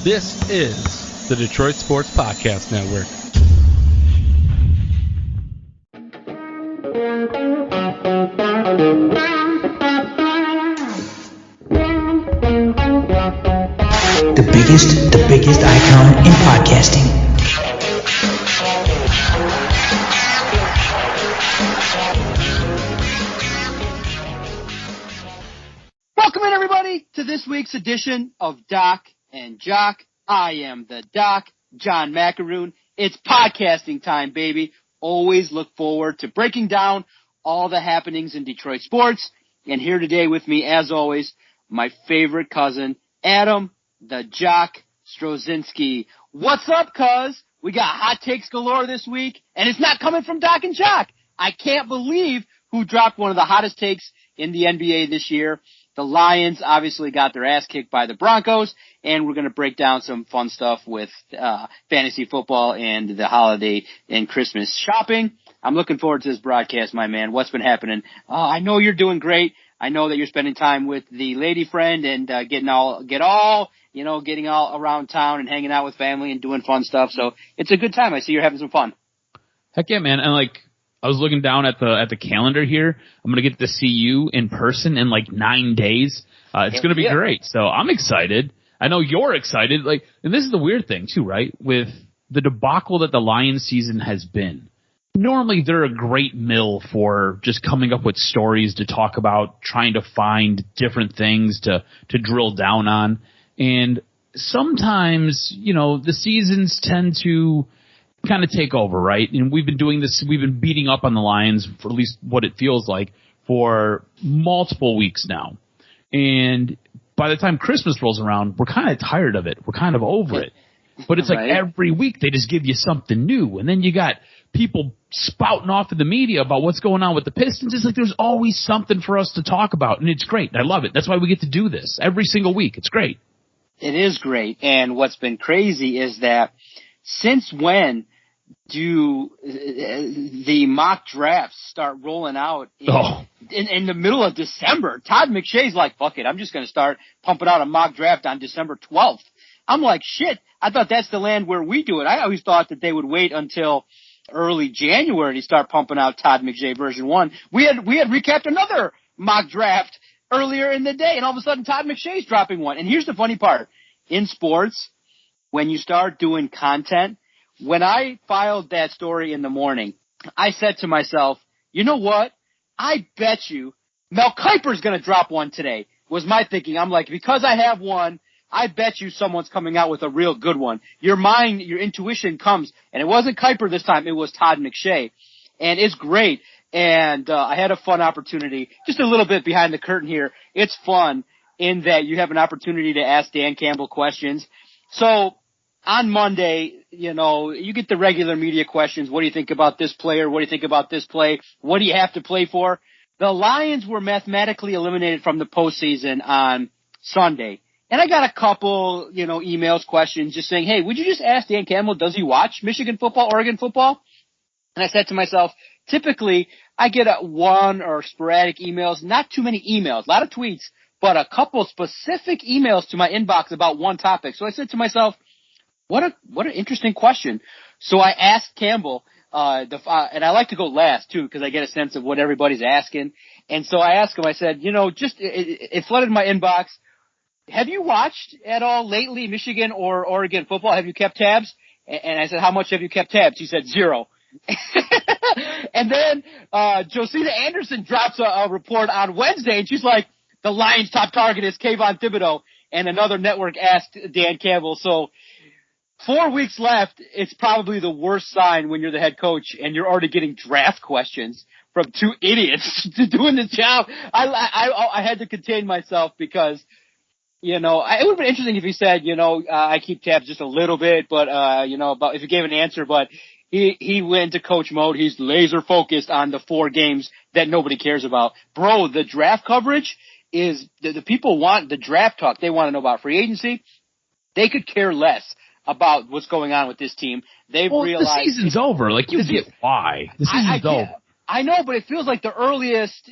This is the Detroit Sports Podcast Network. The biggest icon in podcasting. Welcome in, everybody, to this week's edition of Doc and Jock. I am the Doc, John Macaroon. It's podcasting time, baby. Always look forward to breaking down all the happenings in Detroit sports. And here today with me, as always, my favorite cousin, Adam, the Jock Strozinski. What's up, cuz? We got hot takes galore this week, and it's not coming from Doc and Jock. I can't believe who dropped one of the hottest takes in the NBA this year. The Lions obviously got their ass kicked by the Broncos, and we're going to break down some fun stuff with fantasy football and the holiday and Christmas shopping. I'm looking forward to this broadcast, my man. What's been happening? I know you're doing great. I know that you're spending time with the lady friend and getting all around town and hanging out with family and doing fun stuff. So it's a good time. I see you're having some fun. Heck yeah, man. And I was looking down at the calendar here. I'm going to get to see you in person in 9 days. It's going to be great. So I'm excited. I know you're excited. And this is the weird thing too, right? With the debacle that the Lions season has been. Normally they're a great mill for just coming up with stories to talk about, trying to find different things to drill down on. And sometimes, the seasons tend to kind of take over, right? And we've been doing this, we've been beating up on the Lions for at least what it feels like for multiple weeks now. And by the time Christmas rolls around, we're kind of tired of it. We're kind of over it. But it's like every week they just give you something new. And then you got people spouting off in the media about what's going on with the Pistons. It's like there's always something for us to talk about. And it's great. I love it. That's why we get to do this every single week. It's great. It is great. And what's been crazy is that since when do the mock drafts start rolling out in the middle of December? Todd McShay's like, fuck it, I'm just going to start pumping out a mock draft on December 12th. I'm like, shit, I thought that's the land where we do it. I always thought that they would wait until early January to start pumping out Todd McShay version 1. We had recapped another mock draft earlier in the day, and all of a sudden Todd McShay's dropping one. And here's the funny part. In sports, when you start doing content, when I filed that story in the morning, I said to myself, you know what? I bet you Mel Kiper's going to drop one today, was my thinking. I'm like, because I have one, I bet you someone's coming out with a real good one. Your mind, your intuition comes. And it wasn't Kiper this time. It was Todd McShay. And it's great. And I had a fun opportunity, just a little bit behind the curtain here. It's fun in that you have an opportunity to ask Dan Campbell questions. So on Monday, you get the regular media questions. What do you think about this player? What do you think about this play? What do you have to play for? The Lions were mathematically eliminated from the postseason on Sunday. And I got a couple, emails, questions just saying, hey, would you just ask Dan Campbell, does he watch Michigan football, Oregon football? And I said to myself, typically I get one or sporadic emails, not too many emails, a lot of tweets, but a couple specific emails to my inbox about one topic. So I said to myself, what an interesting question. So I asked Campbell, and I like to go last too, because I get a sense of what everybody's asking. And so I asked him, I said, it flooded my inbox. Have you watched at all lately Michigan or Oregon football? Have you kept tabs? And I said, how much have you kept tabs? He said, 0. And then Josina Anderson drops a report on Wednesday, and she's like, the Lions' top target is Kayvon Thibodeau. And another network asked Dan Campbell. So 4 weeks left, it's probably the worst sign when you're the head coach and you're already getting draft questions from two idiots to doing the job. I had to contain myself because – it would have been interesting if he said, I keep tabs just a little bit, but, about if he gave an answer, but he went into coach mode. He's laser focused on the 4 games that nobody cares about. Bro, the draft coverage is, the people want the draft talk. They want to know about free agency. They could care less about what's going on with this team. They've realized the season's over. You get why. The season's over. I know, but it feels like the earliest,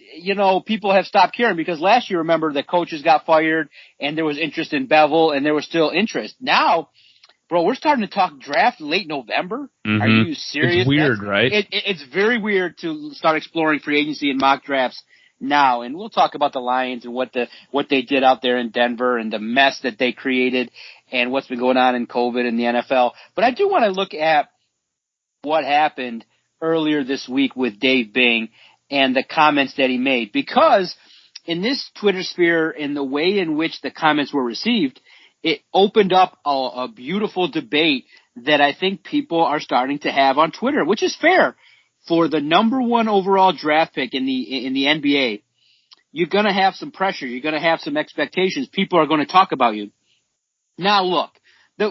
people have stopped caring, because last year, remember, the coaches got fired and there was interest in Bevel and there was still interest. Now, bro, we're starting to talk draft late November. Mm-hmm. Are you serious? It's weird, right? It's very weird to start exploring free agency and mock drafts now. And we'll talk about the Lions and what they did out there in Denver and the mess that they created and what's been going on in COVID and the NFL. But I do want to look at what happened earlier this week with Dave Bing and the comments that he made, because in this Twitter sphere, in the way in which the comments were received, it opened up a beautiful debate that I think people are starting to have on Twitter, which is fair. For the number 1 overall draft pick in the NBA, you're going to have some pressure. You're going to have some expectations. People are going to talk about you. Now, look,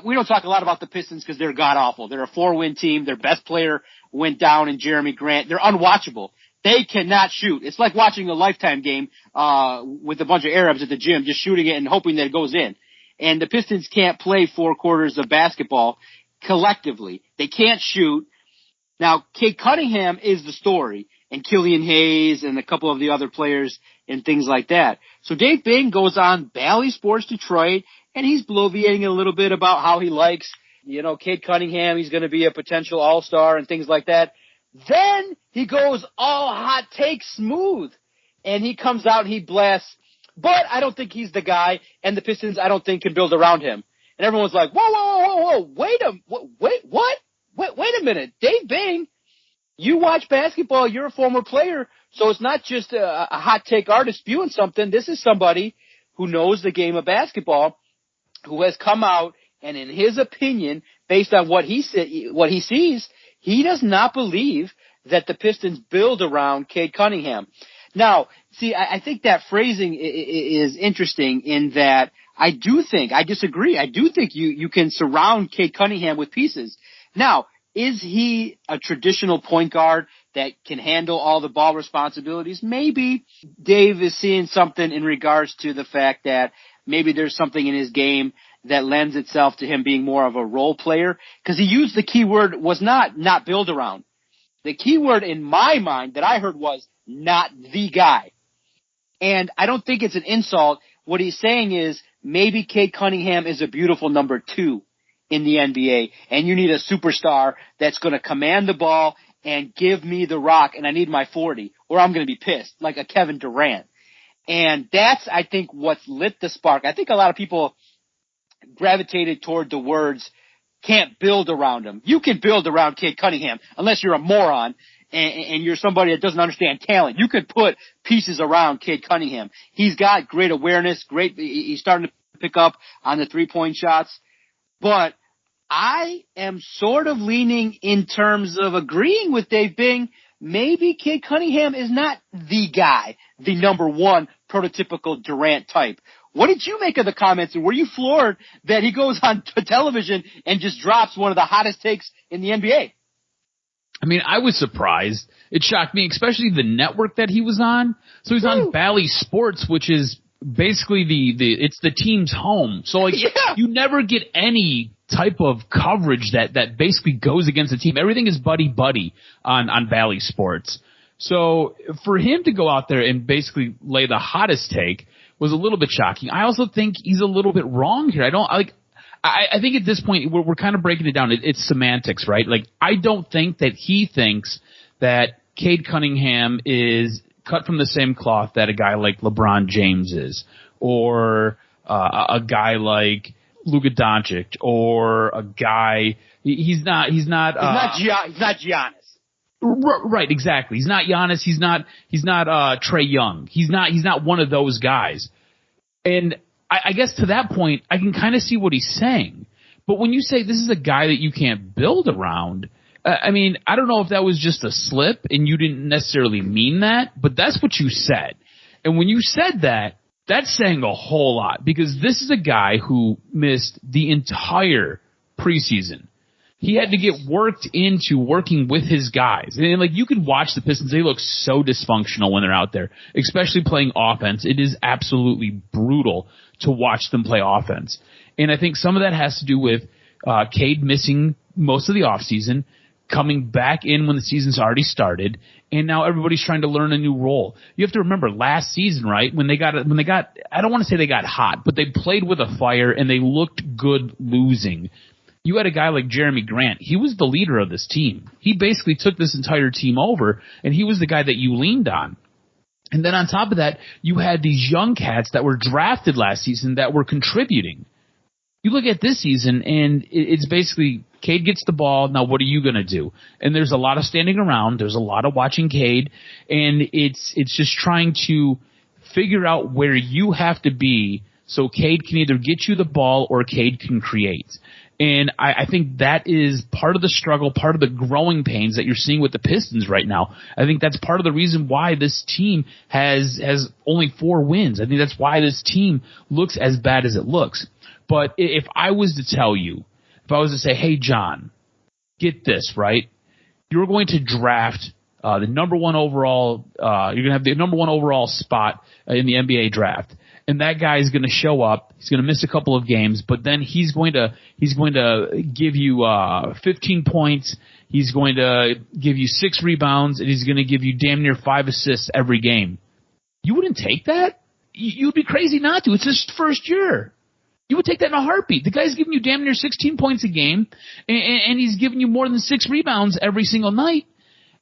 we don't talk a lot about the Pistons because they're god-awful. They're a 4-win team. Their best player went down in Jeremy Grant. They're unwatchable. They cannot shoot. It's like watching a Lifetime game with a bunch of Arabs at the gym, just shooting it and hoping that it goes in. And the Pistons can't play 4 quarters of basketball collectively. They can't shoot. Now, Cade Cunningham is the story, and Killian Hayes and a couple of the other players and things like that. So Dave Bing goes on Bally Sports Detroit, and he's bloviating a little bit about how he likes, Cade Cunningham. He's going to be a potential all-star and things like that. Then he goes all hot take smooth, and he comes out and he blasts, but I don't think he's the guy, and the Pistons I don't think can build around him. And everyone's like, whoa, wait a minute, Dave Bing, you watch basketball, you're a former player, so it's not just a hot take artist spewing something. This is somebody who knows the game of basketball, who has come out, and in his opinion, based on what he sees, he does not believe that the Pistons build around Cade Cunningham. Now, see, I think that phrasing is interesting in that I disagree. I do think you can surround Cade Cunningham with pieces. Now, is he a traditional point guard that can handle all the ball responsibilities? Maybe Dave is seeing something in regards to the fact that maybe there's something in his game that lends itself to him being more of a role player, because he used the key word was not build around. The key word in my mind that I heard was not the guy. And I don't think it's an insult. What he's saying is maybe Cade Cunningham is a beautiful number 2 in the NBA, and you need a superstar that's going to command the ball and give me the rock, and I need my 40, or I'm going to be pissed, like a Kevin Durant. And that's, I think, what's lit the spark. I think a lot of people gravitated toward the words can't build around him. You can build around Cade Cunningham unless you're a moron and you're somebody that doesn't understand talent. You could put pieces around Cade Cunningham. He's got great awareness, he's starting to pick up on the 3-point shots. But I am sort of leaning in terms of agreeing with Dave Bing. Maybe Cade Cunningham is not the guy, the number 1 prototypical Durant type. What did you make of the comments, and were you floored that he goes on television and just drops one of the hottest takes in the NBA? I mean, I was surprised. It shocked me, especially the network that he was on. So he's on Bally Sports, which is basically it's the team's home. So you never get any type of coverage that basically goes against the team. Everything is buddy on Bally Sports. So for him to go out there and basically lay the hottest take was a little bit shocking. I also think he's a little bit wrong here. I think at this point we're kind of breaking it down. It's semantics, right? Like, I don't think that he thinks that Cade Cunningham is cut from the same cloth that a guy like LeBron James is, or a guy like Luka Doncic, or a guy. He's not Giannis. Right, exactly. He's not Giannis. He's not Trae Young. He's not one of those guys. And I guess to that point, I can kind of see what he's saying. But when you say this is a guy that you can't build around, I mean, I don't know if that was just a slip and you didn't necessarily mean that, but that's what you said. And when you said that, that's saying a whole lot, because this is a guy who missed the entire preseason. He had to get worked into working with his guys. And like, you can watch the Pistons, they look so dysfunctional when they're out there, especially playing offense. It is absolutely brutal to watch them play offense. And I think some of that has to do with Cade missing most of the offseason, coming back in when the season's already started, and now everybody's trying to learn a new role. You have to remember last season, right? When they got, I don't want to say they got hot, but they played with a fire and they looked good losing. You had a guy like Jeremy Grant. He was the leader of this team. He basically took this entire team over, and he was the guy that you leaned on. And then on top of that, you had these young cats that were drafted last season that were contributing. You look at this season, and it's basically Cade gets the ball. Now, what are you going to do? And there's a lot of standing around. There's a lot of watching Cade, and it's just trying to figure out where you have to be so Cade can either get you the ball or Cade can create. And I think that is part of the struggle, part of the growing pains that you're seeing with the Pistons right now. I think that's part of the reason why this team has only 4 wins. I think that's why this team looks as bad as it looks. But if I was to tell you, if I was to say, hey, John, get this, right? You're going to draft the number 1 overall, you're going to have the number 1 overall spot in the NBA draft. And that guy is going to show up. He's going to miss a couple of games, but then he's going to give you 15 points. He's going to give you 6 rebounds, and he's going to give you damn near 5 assists every game. You wouldn't take that? You'd be crazy not to. It's his first year. You would take that in a heartbeat. The guy's giving you damn near 16 points a game, and he's giving you more than 6 rebounds every single night,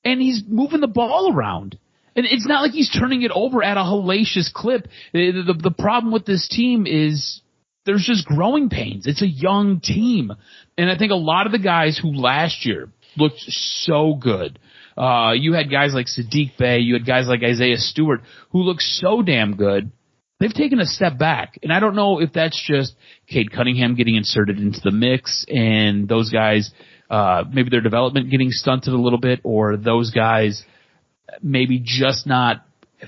and he's moving the ball around. And it's not like he's turning it over at a hellacious clip. The problem with this team is there's just growing pains. It's a young team. And I think a lot of the guys who last year looked so good, you had guys like Sadiq Bey, you had guys like Isaiah Stewart who looked so damn good. They've taken a step back. And I don't know if that's just Cade Cunningham getting inserted into the mix and those guys, maybe their development getting stunted a little bit, or those guys maybe just not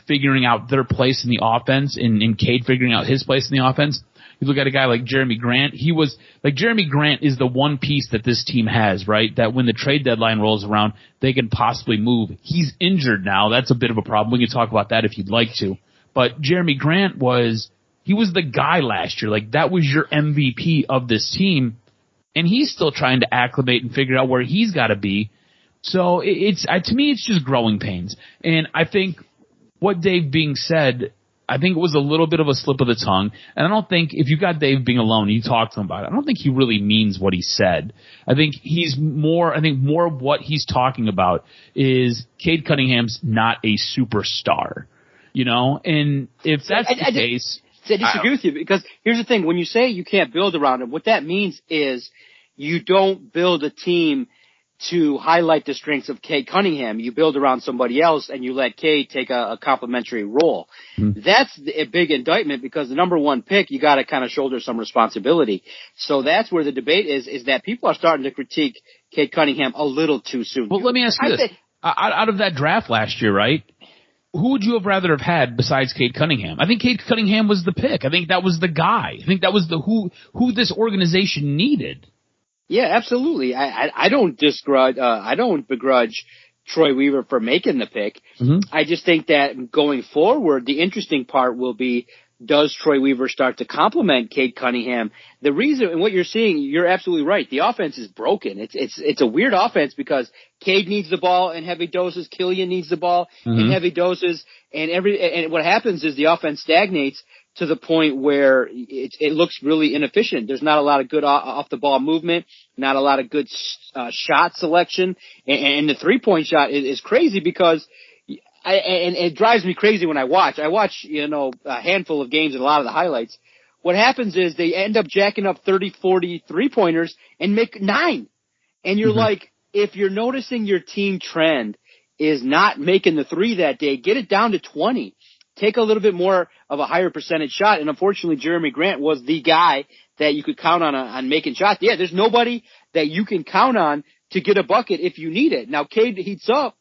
figuring out their place in the offense, and Cade figuring out his place in the offense. You look at a guy like Jeremy Grant. Jeremy Grant is the one piece that this team has, right? That when the trade deadline rolls around, they can possibly move. He's injured now. That's a bit of a problem. We can talk about that if you'd like to. But Jeremy Grant was the guy last year. Like, that was your MVP of this team, and he's still trying to acclimate and figure out where he's got to be. So to me, it's just growing pains. And I think what Dave Bing said, I think it was a little bit of a slip of the tongue. And I don't think, if you got Dave Bing alone and you talk to him about it, I don't think he really means what he said. I think more of what he's talking about is Cade Cunningham's not a superstar, you know? And if that's the case, I disagree with you, because here's the thing. When you say you can't build around him, what that means is you don't build a team to highlight the strengths of Cade Cunningham. You build around somebody else and you let Cade take a complimentary role. Mm-hmm. That's a big indictment, because the number 1 pick, you got to kind of shoulder some responsibility. So that's where the debate is that people are starting to critique Cade Cunningham a little too soon. Well, let me ask you this. Out of that draft last year, right? Who would you have rather have had besides Cade Cunningham? I think Cade Cunningham was the pick. I think that was the guy. I think that was who this organization needed. Yeah, absolutely. I don't begrudge Troy Weaver for making the pick. Mm-hmm. I just think that going forward, the interesting part will be, does Troy Weaver start to complement Cade Cunningham? The reason, and what you're seeing, you're absolutely right. The offense is broken. It's a weird offense, because Cade needs the ball in heavy doses. Killian needs the ball in heavy doses. And what happens is the offense stagnates to the point where it looks really inefficient. There's not a lot of good off the ball movement, not a lot of good shot selection, and the 3-point shot is crazy, because and it drives me crazy when I watch. I watch, a handful of games and a lot of the highlights. What happens is they end up jacking up 30, 40 3-pointers and make 9. And you're like, if you're noticing your team trend is not making the 3 that day, get it down to 20. Take a little bit more of a higher percentage shot. And unfortunately, Jeremy Grant was the guy that you could count on making shots. Yeah, there's nobody that you can count on to get a bucket if you need it. Now, Cade heats up,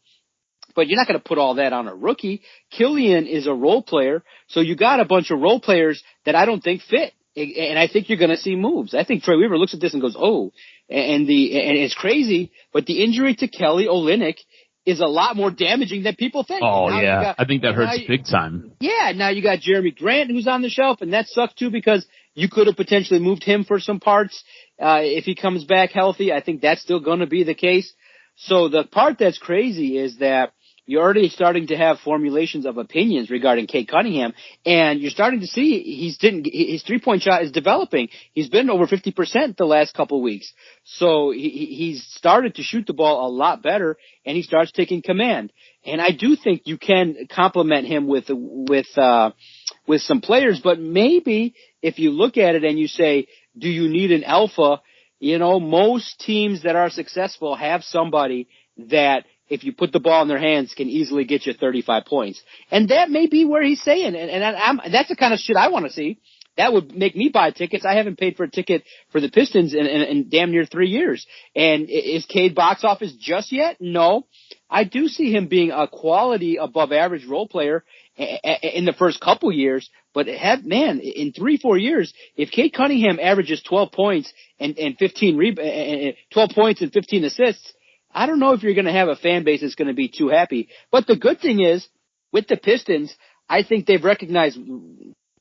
but you're not going to put all that on a rookie. Killian is a role player, so you got a bunch of role players that I don't think fit. And I think you're going to see moves. I think Troy Weaver looks at this and goes, oh, and it's crazy, but the injury to Kelly Olynyk is a lot more damaging than people think. Oh, yeah. I think that hurts big time. Yeah, now you got Jeremy Grant who's on the shelf, and that sucks too, because you could have potentially moved him for some parts if he comes back healthy. I think that's still going to be the case. So the part that's crazy is that you're already starting to have formulations of opinions regarding Cade Cunningham, and you're starting to see his three-point shot is developing. He's been over 50% the last couple of weeks. So he's started to shoot the ball a lot better, and he starts taking command. And I do think you can complement him with some players, but maybe if you look at it and you say, do you need an alpha? You know, most teams that are successful have somebody that, if you put the ball in their hands, can easily get you 35 points. And that may be where he's saying, and that's the kind of shit I want to see. That would make me buy tickets. I haven't paid for a ticket for the Pistons in damn near 3 years. And is Cade box office just yet? No. I do see him being a quality above average role player in the first couple years, but in 3-4 years, if Cade Cunningham averages 12 points and 12 points and 15 assists, I don't know if you're going to have a fan base that's going to be too happy. But the good thing is, with the Pistons, I think they've recognized,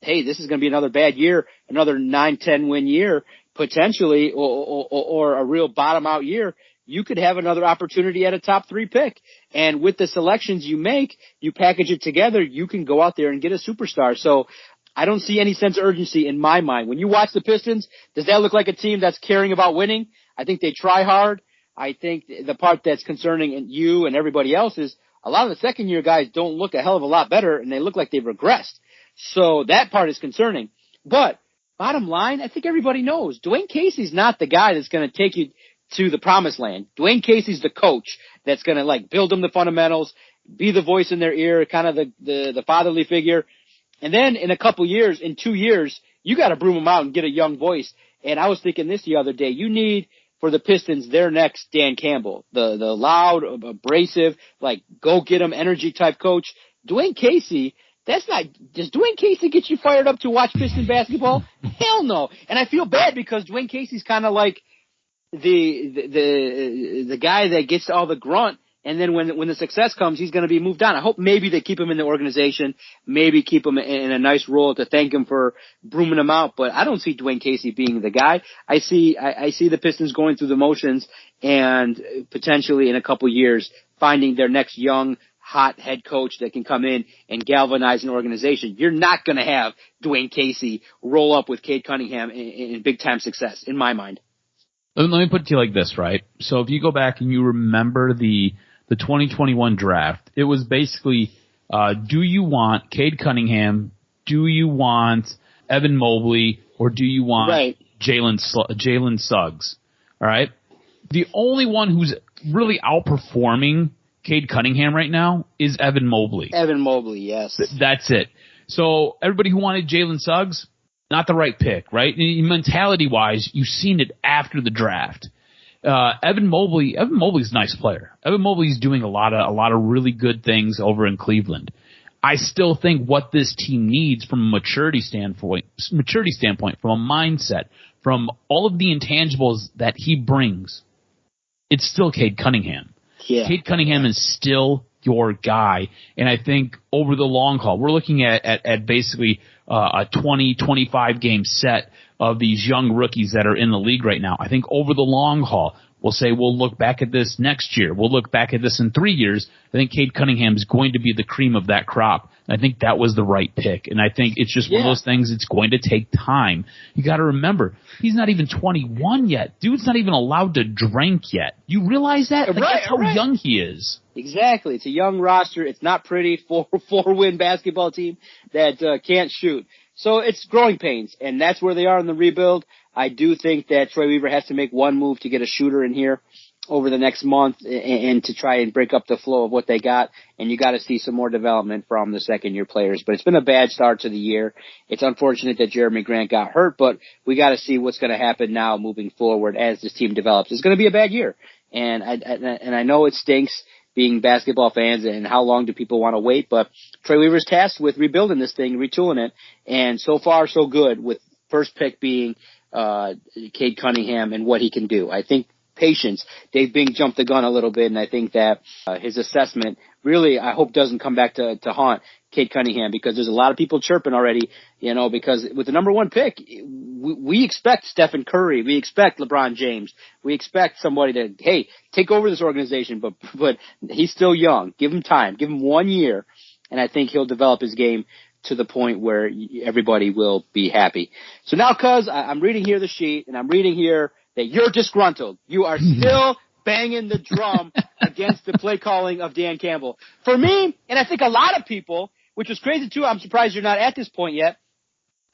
hey, this is going to be another bad year, another 9-10 win year, potentially, or a real bottom out year. You could have another opportunity at a top 3 pick. And with the selections you make, you package it together, you can go out there and get a superstar. So I don't see any sense of urgency in my mind. When you watch the Pistons, does that look like a team that's caring about winning? I think they try hard. I think the part that's concerning you and everybody else is a lot of the second-year guys don't look a hell of a lot better, and they look like they've regressed. So that part is concerning. But bottom line, I think everybody knows Dwayne Casey's not the guy that's going to take you to the promised land. Dwayne Casey's the coach that's going to build them the fundamentals, be the voice in their ear, kind of the fatherly figure. And then in a couple years, in 2 years, you got to broom them out and get a young voice. And I was thinking this the other day, you need for the Pistons their next Dan Campbell, the loud, abrasive, go get 'em energy type coach. Dwayne Casey, does Dwayne Casey get you fired up to watch Piston basketball? Hell no. And I feel bad because Dwayne Casey's kind of like the guy that gets all the grunt, and then when the success comes, he's going to be moved on. I hope maybe they keep him in the organization, maybe keep him in a nice role to thank him for brooming him out, but I don't see Dwayne Casey being the guy. I see the Pistons going through the motions and potentially in a couple years finding their next young, hot head coach that can come in and galvanize an organization. You're not going to have Dwayne Casey roll up with Cade Cunningham in big-time success, in my mind. Let me put it to you like this, right? So if you go back and you remember the 2021 draft, it was basically, do you want Cade Cunningham, do you want Evan Mobley, or do you want Jalen Suggs? All right? The only one who's really outperforming Cade Cunningham right now is Evan Mobley. Evan Mobley, yes. That's it. So everybody who wanted Jalen Suggs, not the right pick, right? Mentality-wise, you've seen it after the draft. Evan Mobley's a nice player. Evan Mobley's doing a lot of really good things over in Cleveland. I still think what this team needs from a maturity standpoint, from a mindset, from all of the intangibles that he brings, it's still Cade Cunningham. Yeah. Cade Cunningham is still your guy. And I think over the long haul, we're looking at basically a 20, 25 game set of these young rookies that are in the league right now. I think over the long haul, we'll look back at this next year. We'll look back at this in 3 years. I think Cade Cunningham is going to be the cream of that crop. And I think that was the right pick. And I think it's just one of those things, it's going to take time. You got to remember, he's not even 21 yet. Dude's not even allowed to drink yet. You realize that? That's how young he is. Exactly. It's a young roster. It's not pretty. Four-win basketball team that can't shoot. So it's growing pains, and that's where they are in the rebuild. I do think that Troy Weaver has to make one move to get a shooter in here over the next month and to try and break up the flow of what they got. And you got to see some more development from the second-year players. But it's been a bad start to the year. It's unfortunate that Jeremy Grant got hurt, but we got to see what's going to happen now moving forward as this team develops. It's going to be a bad year, and I know it stinks being basketball fans and how long do people want to wait, but Troy Weaver's tasked with rebuilding this thing, retooling it, and so far so good with first pick being Cade Cunningham and what he can do. I think patience. Dave Bing jumped the gun a little bit, and I think that his assessment really, I hope doesn't come back to haunt Cade Cunningham, because there's a lot of people chirping already, because with the number 1 pick, we expect Stephen Curry, we expect LeBron James, we expect somebody to, hey, take over this organization, but he's still young. Give him time. Give him 1 year, and I think he'll develop his game to the point where everybody will be happy. So now, cuz, I'm reading here the sheet, and I'm reading here that you're disgruntled. You are still banging the drum against the play calling of Dan Campbell. For me, and I think a lot of people, which was crazy too, I'm surprised you're not at this point yet,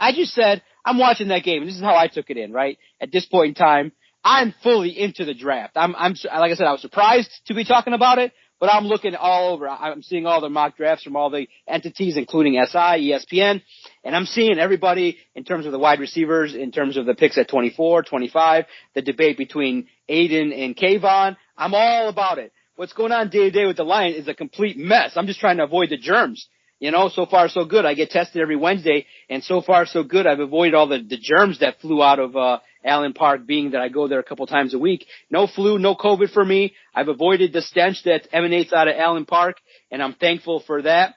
I just said, I'm watching that game, and this is how I took it in, right? At this point in time, I'm fully into the draft. I'm like I said, I was surprised to be talking about it, but I'm looking all over. I'm seeing all the mock drafts from all the entities, including SI, ESPN, and I'm seeing everybody in terms of the wide receivers, in terms of the picks at 24, 25, the debate between Aiden and Kayvon. I'm all about it. What's going on day to day with the Lions is a complete mess. I'm just trying to avoid the germs. So far so good. I get tested every Wednesday, and so far so good. I've avoided all the germs that flew out of Allen Park, being that I go there a couple times a week. No flu, no COVID for me. I've avoided the stench that emanates out of Allen Park, and I'm thankful for that.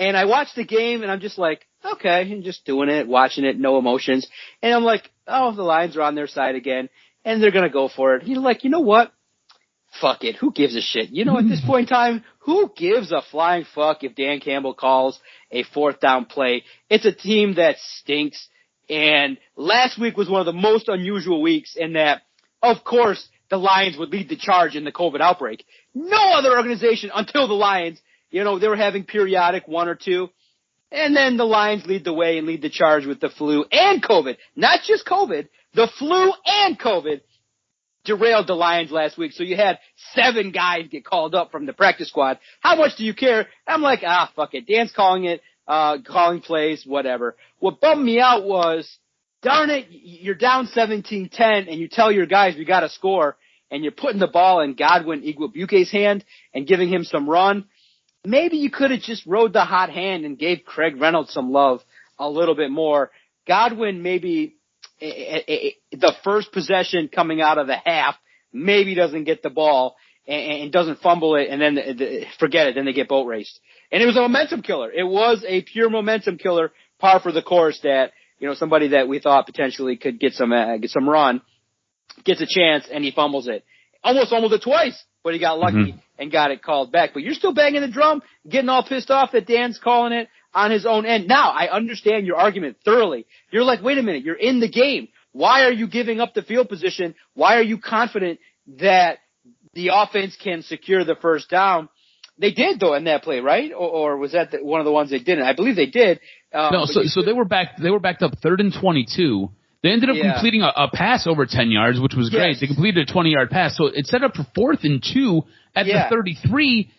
And I watched the game, and I'm just like, okay, I'm just doing it, watching it, no emotions. And I'm like, oh, the Lions are on their side again, and they're going to go for it. You know what? Fuck it. Who gives a shit? At this point in time, who gives a flying fuck if Dan Campbell calls a 4th down play? It's a team that stinks. And last week was one of the most unusual weeks in that, of course, the Lions would lead the charge in the COVID outbreak. No other organization until the Lions, they were having periodic 1 or 2. And then the Lions lead the way and lead the charge with the flu and COVID. Not just COVID, the flu and COVID derailed the Lions last week. So you had 7 guys get called up from the practice squad. How much do you care? I'm like, fuck it. Dan's calling it, calling plays, whatever. What bummed me out was, darn it, you're down 17-10 and you tell your guys we got to score, and you're putting the ball in Godwin Igwebuike's hand and giving him some run. Maybe you could have just rode the hot hand and gave Craig Reynolds some love a little bit more. Godwin maybe the first possession coming out of the half, maybe doesn't get the ball and doesn't fumble it, and then forget it, then they get boat raced. And it was a momentum killer. It was a pure momentum killer, par for the course, that, somebody that we thought potentially could get some run, gets a chance, and he fumbles it. Almost fumbled it twice, but he got lucky and got it called back. But you're still banging the drum, getting all pissed off that Dan's calling it on his own end. Now, I understand your argument thoroughly. You're like, wait a minute, you're in the game. Why are you giving up the field position? Why are you confident that the offense can secure the first down? They did, though, in that play, right? Or was that one of the ones they didn't? I believe they did. No, so they were backed up 3rd and 22. They ended up completing a pass over 10 yards, which was great. They completed a 20-yard pass. So it set up for 4th and 2 at the 33,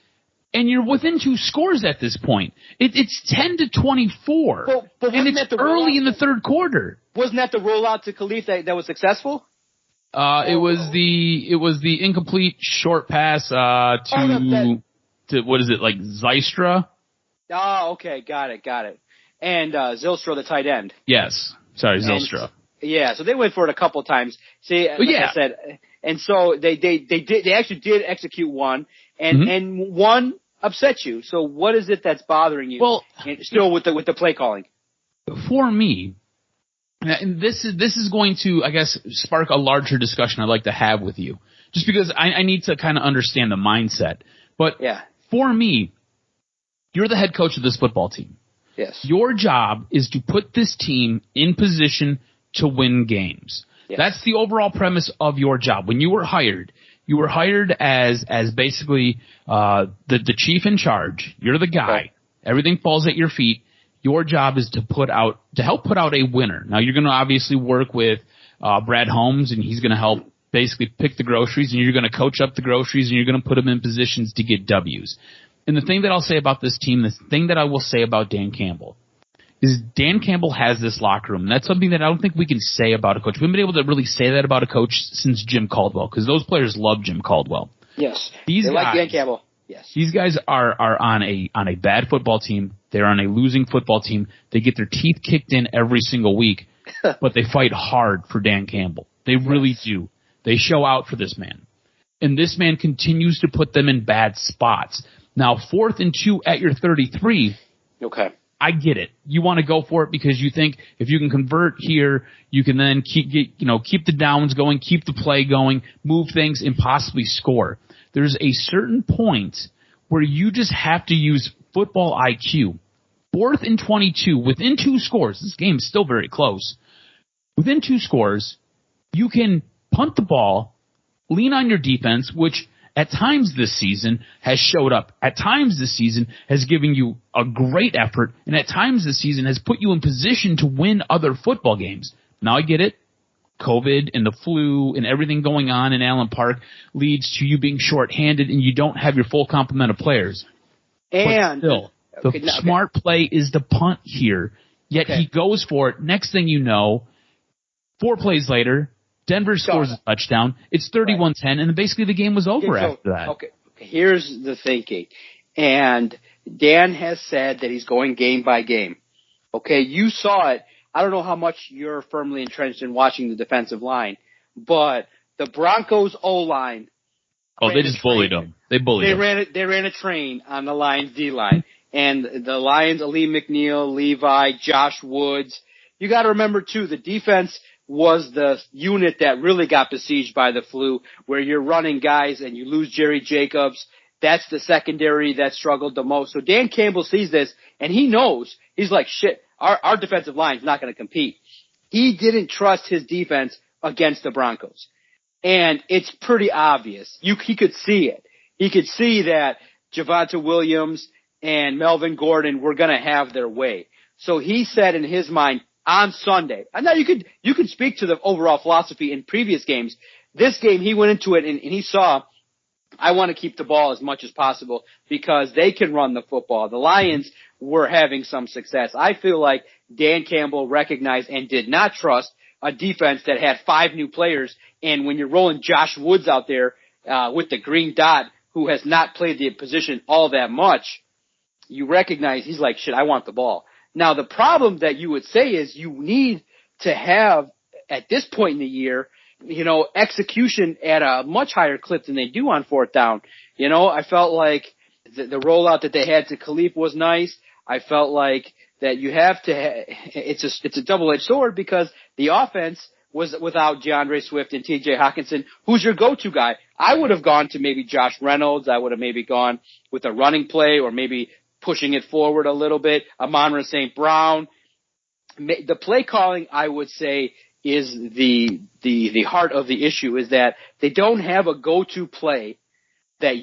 and you're within 2 scores at this point. It's 10-24, and it's early in the 3rd quarter. Wasn't that the rollout to Khalif that was successful? It was the incomplete short pass to what is it, like Zylstra? Oh, okay, got it. And Zylstra, the tight end. Yes, sorry, Zylstra. Yeah, so they went for it a couple times. See, I said, and so they actually did execute one, and one upset you. So what is it that's bothering you? Well, still with the play calling. For me, and this is going to, I guess, spark a larger discussion I'd like to have with you, just because I need to kind of understand the mindset. But for me, you're the head coach of this football team. Yes. Your job is to put this team in position to win games. Yes. That's the overall premise of your job. When you were hired as basically the chief in charge. You're the guy. Okay. Everything falls at your feet. Your job is to help put out a winner. Now you're going to obviously work with Brad Holmes, and he's going to help basically pick the groceries, and you're going to coach up the groceries, and you're going to put them in positions to get W's. And the thing that I'll say about this team, the thing that I will say about Dan Campbell, is Dan Campbell has this locker room. And that's something that I don't think we can say about a coach. We haven't been able to really say that about a coach since Jim Caldwell, because those players love Jim Caldwell. Yes. They like Dan Campbell. Yes. These guys are on a bad football team. They're on a losing football team. They get their teeth kicked in every single week, but they fight hard for Dan Campbell. They really do. They show out for this man. And this man continues to put them in bad spots. Now, 4th and 2 at your 33. Okay. I get it. You want to go for it because you think if you can convert here, you can then keep the downs going, keep the play going, move things, and possibly score. There's a certain point where you just have to use football IQ. 4th and 22, within 2 scores, this game is still very close. Within 2 scores, you can punt the ball, lean on your defense, which at times this season has showed up. At times this season has given you a great effort, and at times this season has put you in position to win other football games. Now I get it. COVID and the flu and everything going on in Allen Park leads to you being shorthanded and you don't have your full complement of players. And but still, the smart play is the punt here. Yet he goes for it. Next thing you know, 4 plays later, Denver scores a touchdown. It's 31-10, and basically the game was over after that. Okay, here's the thinking. And Dan has said that he's going game by game. Okay, you saw it. I don't know how much you're firmly entrenched in watching the defensive line, but the Broncos O-line. Oh, they just bullied them. They ran a train on the Lions D-line. And the Lions, Aleem McNeil, Levi, Josh Woods. You got to remember, too, the defense was the unit that really got besieged by the flu, where you're running guys and you lose Jerry Jacobs. That's the secondary that struggled the most. So Dan Campbell sees this, and he knows. He's like, shit, our defensive line's not going to compete. He didn't trust his defense against the Broncos. And it's pretty obvious. He could see it. He could see that Javonte Williams and Melvin Gordon were going to have their way. So he said in his mind, on Sunday. And now you could speak to the overall philosophy in previous games. This game, he went into it and he saw, I want to keep the ball as much as possible because they can run the football. The Lions were having some success. I feel like Dan Campbell recognized and did not trust a defense that had 5 new players. And when you're rolling Josh Woods out there with the green dot, who has not played the position all that much, you recognize he's like, shit, I want the ball. Now, the problem that you would say is you need to have, at this point in the year, execution at a much higher clip than they do on 4th down. I felt like the rollout that they had to Khalif was nice. I felt like that you have to, it's a double-edged sword because the offense was without DeAndre Swift and TJ Hawkinson. Who's your go-to guy? I would have gone to maybe Josh Reynolds. I would have maybe gone with a running play or maybe pushing it forward a little bit. Amon-Ra St. Brown. The play calling, I would say, is the heart of the issue, is that they don't have a go-to play that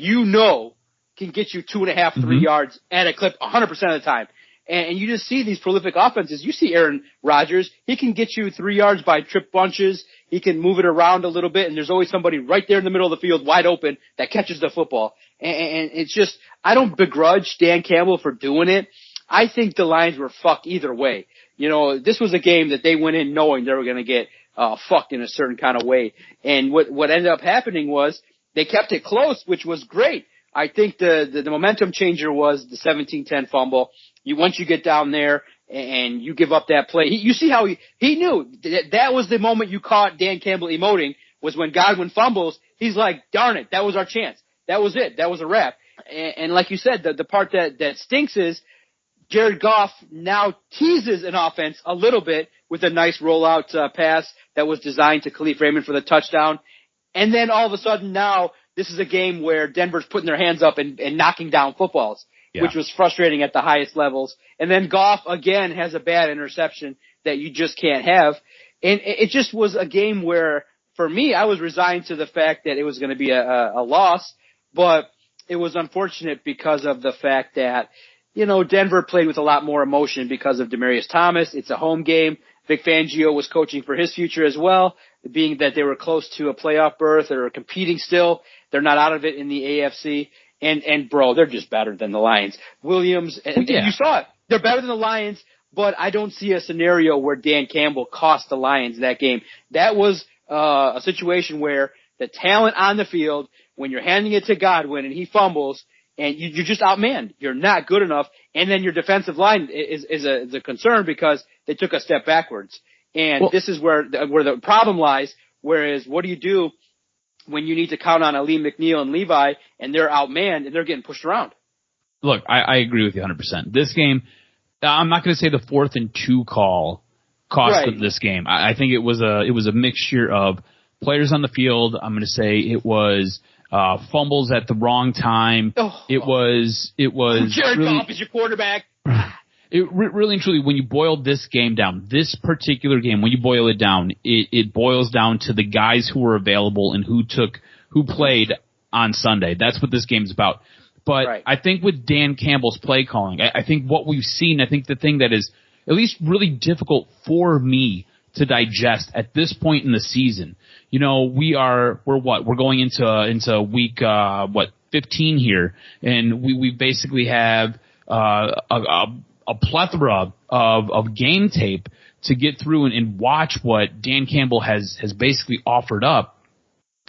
can get you 2.5, 3 yards at a clip 100% of the time. And you just see these prolific offenses. You see Aaron Rodgers. He can get you 3 yards by trip bunches. He can move it around a little bit, and there's always somebody right there in the middle of the field wide open that catches the football. And it's just, I don't begrudge Dan Campbell for doing it. I think the Lions were fucked either way. This was a game that they went in knowing they were going to get fucked in a certain kind of way. And what ended up happening was they kept it close, which was great. I think the momentum changer was the 17-10 fumble. Once you get down there and you give up that play, you see how he knew that was the moment you caught Dan Campbell emoting, was when Godwin fumbles. He's like, darn it, that was our chance. That was it. That was a wrap. And like you said, the part that stinks is Jared Goff now teases an offense a little bit with a nice rollout pass that was designed to Khalif Raymond for the touchdown. And then all of a sudden now this is a game where Denver's putting their hands up and knocking down footballs, which was frustrating at the highest levels. And then Goff again has a bad interception that you just can't have. And it just was a game where, for me, I was resigned to the fact that it was going to be a loss, but it was unfortunate because of the fact that, Denver played with a lot more emotion because of Demaryius Thomas. It's a home game. Vic Fangio was coaching for his future as well, being that they were close to a playoff berth or competing still. They're not out of it in the AFC. And bro, they're just better than the Lions. Williams, you saw it. They're better than the Lions, but I don't see a scenario where Dan Campbell cost the Lions that game. That was a situation where the talent on the field, when you're handing it to Godwin and he fumbles, and you're just outmanned. You're not good enough. And then your defensive line is a concern because they took a step backwards. And this is where the problem lies. Whereas what do you do when you need to count on Aleem McNeil and Levi and they're outmanned and they're getting pushed around? look, I agree with you 100%. This game, I'm not going to say the 4th and 2 call cost them this game. I think it was a mixture of players on the field. I'm going to say it was fumbles at the wrong time. It was Jared really, Goff is your quarterback. It really and truly, when you boil this game down, this particular game, when you boil it down, it boils down to the guys who were available and who played on Sunday. That's what this game's about. But I think with Dan Campbell's play calling, I think what we've seen, I think the thing that is at least really difficult for me to digest at this point in the season, we're going into week 15 here, and we basically have a plethora of game tape to get through and watch what Dan Campbell has basically offered up.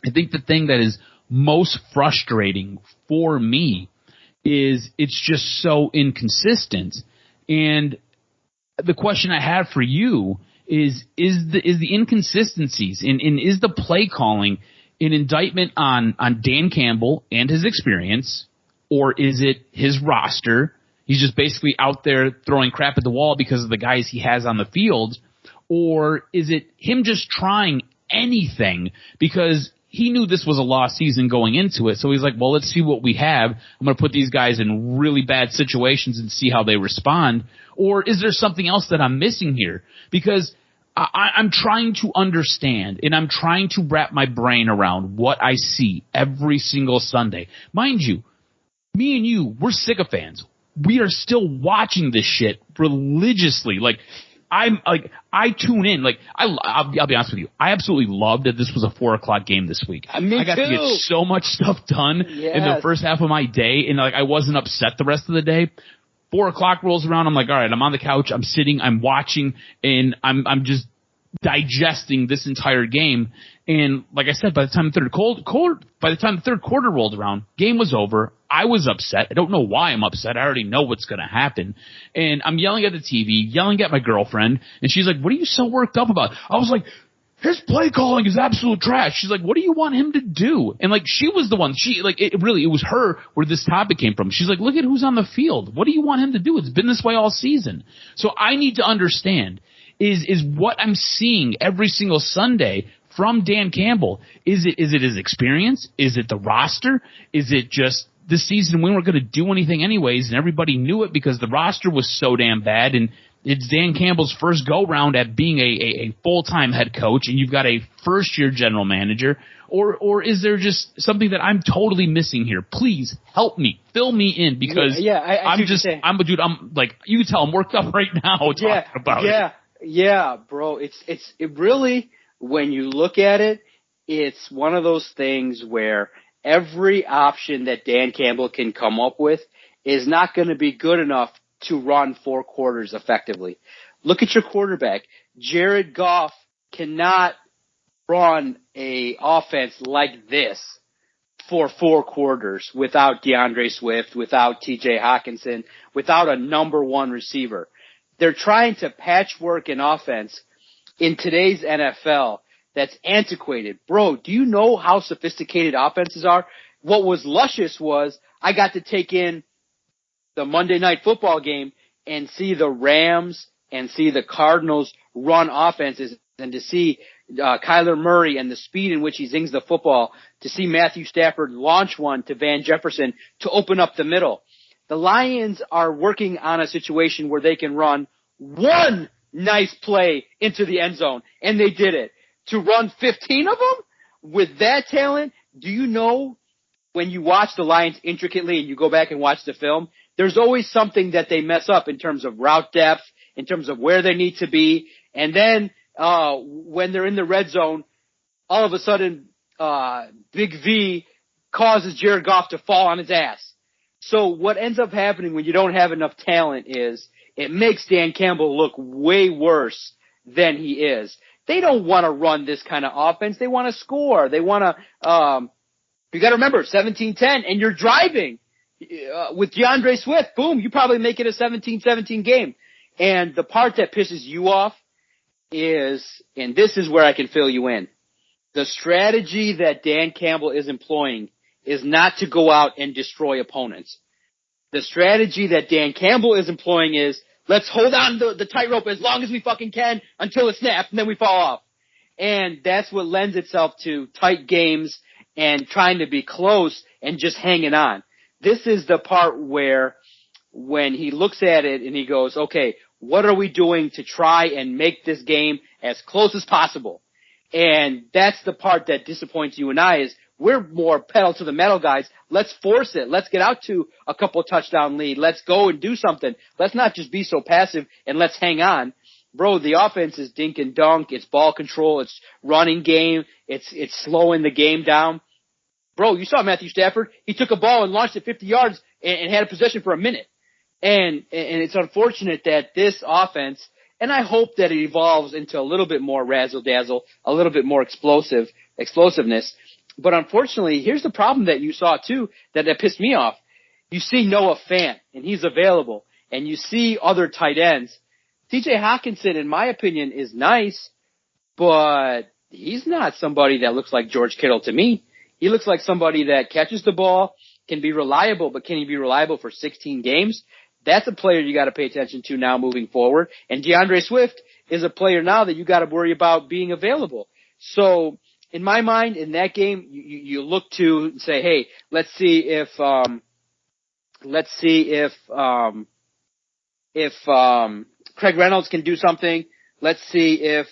I think the thing that is most frustrating for me is it's just so inconsistent. And the question I have for you is the inconsistencies and is the play calling an indictment on Dan Campbell and his experience, or is it his roster? He's just basically out there throwing crap at the wall because of the guys he has on the field, or is it him just trying anything because he knew this was a lost season going into it, so he's like, well, let's see what we have. I'm going to put these guys in really bad situations and see how they respond. Or is there something else that I'm missing here? Because I'm trying to understand, and I'm trying to wrap my brain around what I see every single Sunday. Mind you, me and you, we're sycophants. We are still watching this shit religiously. I tune in. I'll be honest with you. I absolutely loved that this was a 4:00 game this week. Me I got to get so much stuff done in the first half of my day, and I wasn't upset the rest of the day. 4:00 rolls around. I'm like, all right, I'm on the couch. I'm sitting. I'm watching, and I'm just digesting this entire game. And like I said, by the time the third quarter rolled around, game was over. I was upset. I don't know why I'm upset. I already know what's going to happen. And I'm yelling at the TV, yelling at my girlfriend, and she's like, what are you so worked up about? I was like, his play calling is absolute trash. She's like, what do you want him to do? And she was the one, it was her where this topic came from. She's like, look at who's on the field. What do you want him to do? It's been this way all season. So I need to understand, is what I'm seeing every single Sunday from Dan Campbell, is it his experience? Is it the roster? Is it just this season we weren't going to do anything anyways, and everybody knew it because the roster was so damn bad, and it's Dan Campbell's first go-round at being a full-time head coach, and you've got a first-year general manager, or is there just something that I'm totally missing here? Please help me, fill me in, because I'm a dude. I'm like, you can tell I'm worked up right now talking about it. Yeah, bro. It really, when you look at it, it's one of those things where every option that Dan Campbell can come up with is not going to be good enough to run 4 quarters effectively. Look at your quarterback. Jared Goff cannot run a offense like this for 4 quarters without DeAndre Swift, without TJ Hawkinson, without a number 1 receiver. They're trying to patchwork an offense in today's NFL that's antiquated. Bro, do you know how sophisticated offenses are? What was luscious was I got to take in the Monday Night Football game and see the Rams and see the Cardinals run offenses, and to see Kyler Murray and the speed in which he zings the football, to see Matthew Stafford launch one to Van Jefferson to open up the middle. The Lions are working on a situation where they can run one nice play into the end zone, and they did it. To run 15 of them with that talent, do you know when you watch the Lions intricately and you go back and watch the film, there's always something that they mess up in terms of route depth, in terms of where they need to be. And then when they're in the red zone, all of a sudden Big V causes Jared Goff to fall on his ass. So what ends up happening when you don't have enough talent is it makes Dan Campbell look way worse than he is. They don't want to run this kind of offense. They want to score. They want to you got to remember, 17-10, and you're driving. With DeAndre Swift, boom, you probably make it a 17-17 game. And the part that pisses you off is, and this is where I can fill you in, the strategy that Dan Campbell is employing is not to go out and destroy opponents. The strategy that Dan Campbell is employing is, let's hold on to the tightrope as long as we fucking can until it snaps, and then we fall off. And that's what lends itself to tight games and trying to be close and just hanging on. This is the part where when he looks at it and he goes, okay, what are we doing to try and make this game as close as possible? And that's the part that disappoints you and I is we're more pedal to the metal guys. Let's force it. Let's get out to a couple touchdown lead. Let's go and do something. Let's not just be so passive and let's hang on. Bro, the offense is dink and dunk. It's ball control. It's running game. It's slowing the game down. Bro, you saw Matthew Stafford. He took a ball and launched it 50 yards and had a possession for a minute. And it's unfortunate that this offense, and I hope that it evolves into a little bit more razzle-dazzle, a little bit more explosiveness. But unfortunately, here's the problem that you saw too that pissed me off. You see Noah Fant, and he's available, and you see other tight ends. TJ Hawkinson, in my opinion, is nice, but he's not somebody that looks like George Kittle to me. He looks like somebody that catches the ball, can be reliable, but can he be reliable for 16 games? That's a player you got to pay attention to now moving forward. And DeAndre Swift is a player now that you got to worry about being available. So in my mind, in that game, you look to and say, hey, let's see if Craig Reynolds can do something. Let's see if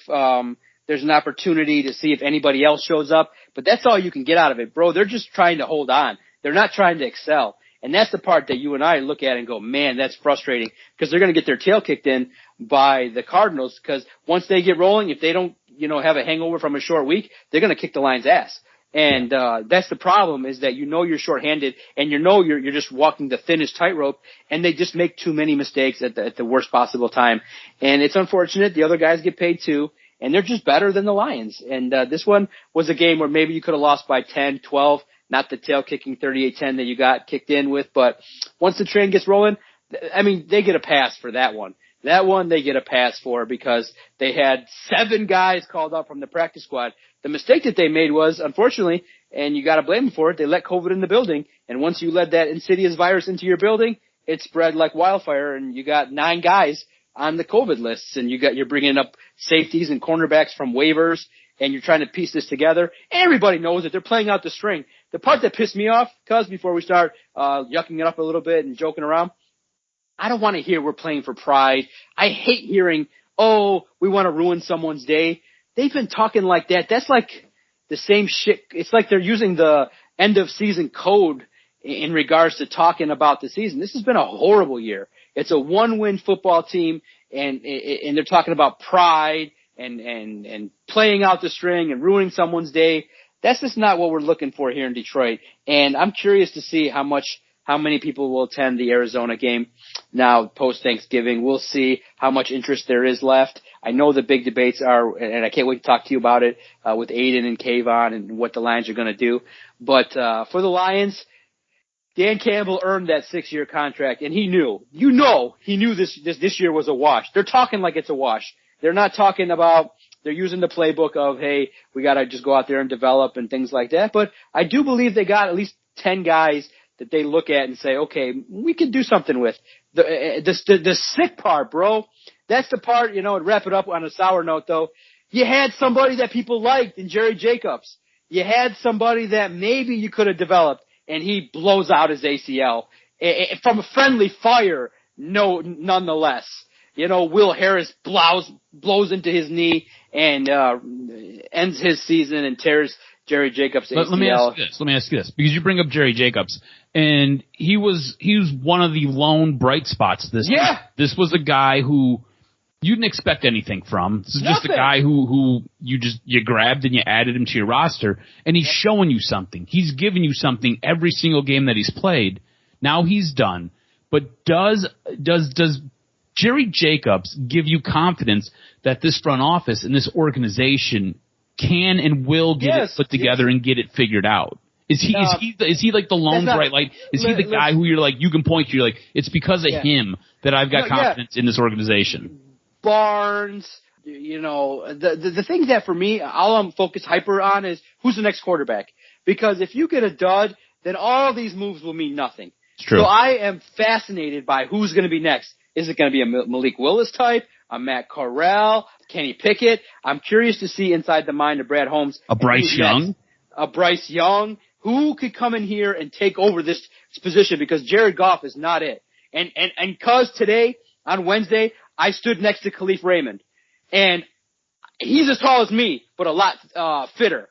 there's an opportunity to see if anybody else shows up. But that's all you can get out of it, bro. They're just trying to hold on. They're not trying to excel. And that's the part that you and I look at and go, man, that's frustrating because they're going to get their tail kicked in by the Cardinals because once they get rolling, if they don't, have a hangover from a short week, they're going to kick the Lions' ass. And that's the problem is that you're shorthanded and you're just walking the thinnest tightrope and they just make too many mistakes at the worst possible time. And it's unfortunate. The other guys get paid too. And they're just better than the Lions. And this one was a game where maybe you could have lost by 10, 12, not the tail-kicking 38-10 that you got kicked in with. But once the train gets rolling, I mean, they get a pass for that one. That one they get a pass for because they had 7 guys called up from the practice squad. The mistake that they made was, unfortunately, and you got to blame them for it, they let COVID in the building. And once you let that insidious virus into your building, it spread like wildfire, and you got 9 guys on the COVID lists, and you're bringing up safeties and cornerbacks from waivers, and you're trying to piece this together. Everybody knows that they're playing out the string. The part that pissed me off, cuz before we start yucking it up a little bit and joking around, I don't want to hear we're playing for pride. I hate hearing, we want to ruin someone's day. They've been talking like that. That's like the same shit. It's like they're using the end of season code in regards to talking about the season. This has been a horrible year. It's a 1-win football team, and they're talking about pride and playing out the string and ruining someone's day. That's just not what we're looking for here in Detroit. And I'm curious to see how many people will attend the Arizona game now post-Thanksgiving. We'll see how much interest there is left. I know the big debates are, and I can't wait to talk to you about it with Aiden and Kayvon and what the Lions are going to do. But for the Lions, Dan Campbell earned that 6-year contract, and he knew. He knew this year was a wash. They're talking like it's a wash. They're not talking about they're using the playbook of, hey, we got to just go out there and develop and things like that. But I do believe they got at least 10 guys that they look at and say, okay, we can do something with. The sick part, bro, that's the part, to wrap it up on a sour note, though. You had somebody that people liked in Jerry Jacobs. You had somebody that maybe you could have developed, and he blows out his ACL from a friendly fire, nonetheless. Will Harris blows into his knee and ends his season and tears Jerry Jacobs' ACL. Let me ask you this, because you bring up Jerry Jacobs, and he was one of the lone bright spots this year. This was a guy who you didn't expect anything from. This is just a guy who you grabbed and you added him to your roster, and he's showing you something. He's giving you something every single game that he's played. Now he's done. But does Jerry Jacobs give you confidence that this front office and this organization can and will get it put together and get it figured out? Is he like the lone bright light? Is he the guy who you're like, you can point to, you're like, it's because of him that I've got confidence in this organization? Barnes, the thing that for me, all I'm focused hyper on is who's the next quarterback. Because if you get a dud, then all these moves will mean nothing. It's true. So I am fascinated by who's going to be next. Is it going to be a Malik Willis type, a Matt Corral, Kenny Pickett? I'm curious to see inside the mind of Brad Holmes. A Bryce Young? A Bryce Young. Who could come in here and take over this position? Because Jared Goff is not it. And cause today, on Wednesday, I stood next to Khalif Raymond. And he's as tall as me, but a lot fitter.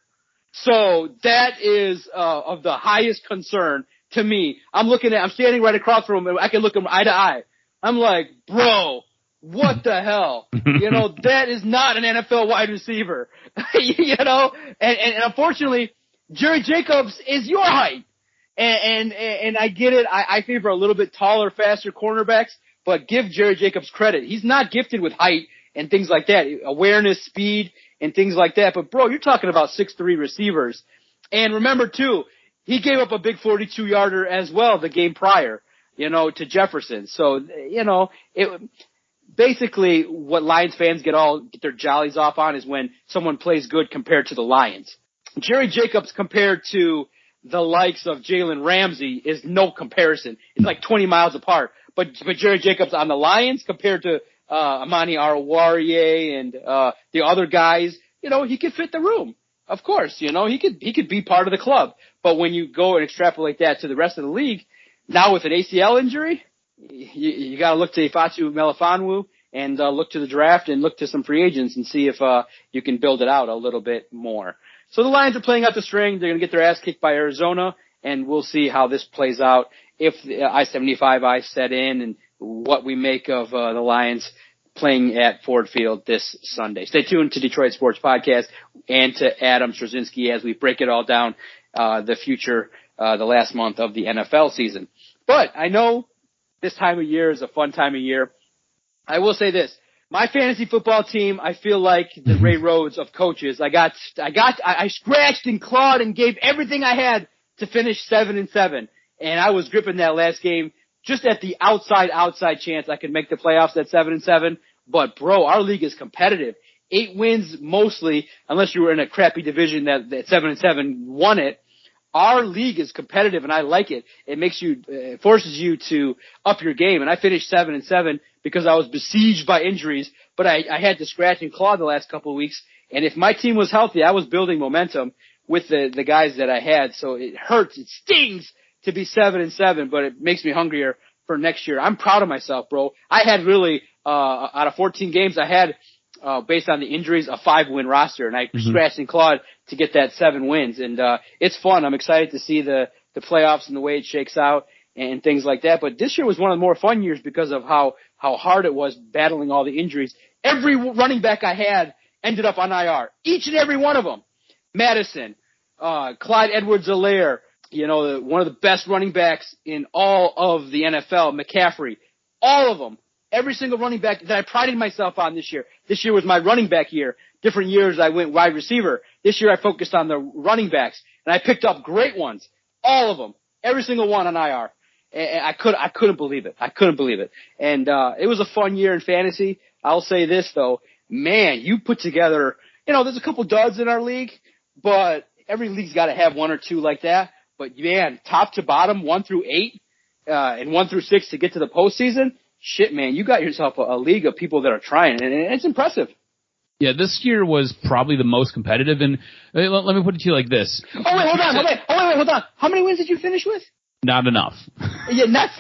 So that is of the highest concern to me. I'm standing right across from him, and I can look him eye to eye. I'm like, bro, what the hell? That is not an NFL wide receiver. And unfortunately, Jerry Jacobs is your height. And I get it. I favor a little bit taller, faster cornerbacks, but give Jerry Jacobs credit. He's not gifted with height and things like that, awareness, speed, and things like that. But, bro, you're talking about 6'3" receivers. And remember, too, he gave up a big 42-yarder as well the game prior, to Jefferson. So, basically what Lions fans get their jollies off on is when someone plays good compared to the Lions. Jerry Jacobs compared to the likes of Jalen Ramsey is no comparison. It's like 20 miles apart. But Jerry Jacobs on the Lions compared to Amani Oruwariye and the other guys, he could fit the room. Of course, he could be part of the club. But when you go and extrapolate that to the rest of the league, now with an ACL injury, you got to look to Ifeatu Melifonwu and look to the draft and look to some free agents and see if you can build it out a little bit more. So the Lions are playing out the string. They're going to get their ass kicked by Arizona, and we'll see how this plays out if the I-75 set in and what we make of the Lions playing at Ford Field this Sunday. Stay tuned to Detroit Sports Podcast and to Adam Straczynski as we break it all down, the future, the last month of the NFL season. But I know this time of year is a fun time of year. I will say this. My fantasy football team, I feel like the Ray Rhodes of coaches. I scratched and clawed and gave everything I had to finish 7-7. And I was gripping that last game just at the outside chance I could make the playoffs at 7-7. But bro, our league is competitive. 8 wins mostly, unless you were in a crappy division that 7-7 won it. Our league is competitive, and I like it. It forces you to up your game. And I finished 7-7 because I was besieged by injuries, but I had to scratch and claw the last couple of weeks. And if my team was healthy, I was building momentum with the guys that I had. So it hurts, it stings to be 7-7, but it makes me hungrier for next year. I'm proud of myself, bro. I had really out of 14 games, I had based on the injuries, a 5-win roster, and I scratched and clawed to get that 7 wins. And it's fun. I'm excited to see the playoffs and the way it shakes out and things like that. But this year was one of the more fun years because of how hard it was battling all the injuries. Every running back I had ended up on IR. Each and every one of them. Madison, Clyde Edwards-Helaire, one of the best running backs in all of the NFL, McCaffrey, all of them. Every single running back that I prided myself on this year. This year was my running back year. Different years I went wide receiver. This year I focused on the running backs, and I picked up great ones. All of them. Every single one on IR. And I couldn't believe it. And it was a fun year in fantasy. I'll say this, though. Man, you put together, there's a couple duds in our league, but every league's got to have 1 or 2 like that. But, man, top to bottom, 1 through 8, and 1 through 6 to get to the postseason. Shit, man, you got yourself a league of people that are trying, and it's impressive. Yeah, this year was probably the most competitive, and let me put it to you like this. Oh, wait, hold on. How many wins did you finish with? Not enough. Yeah, not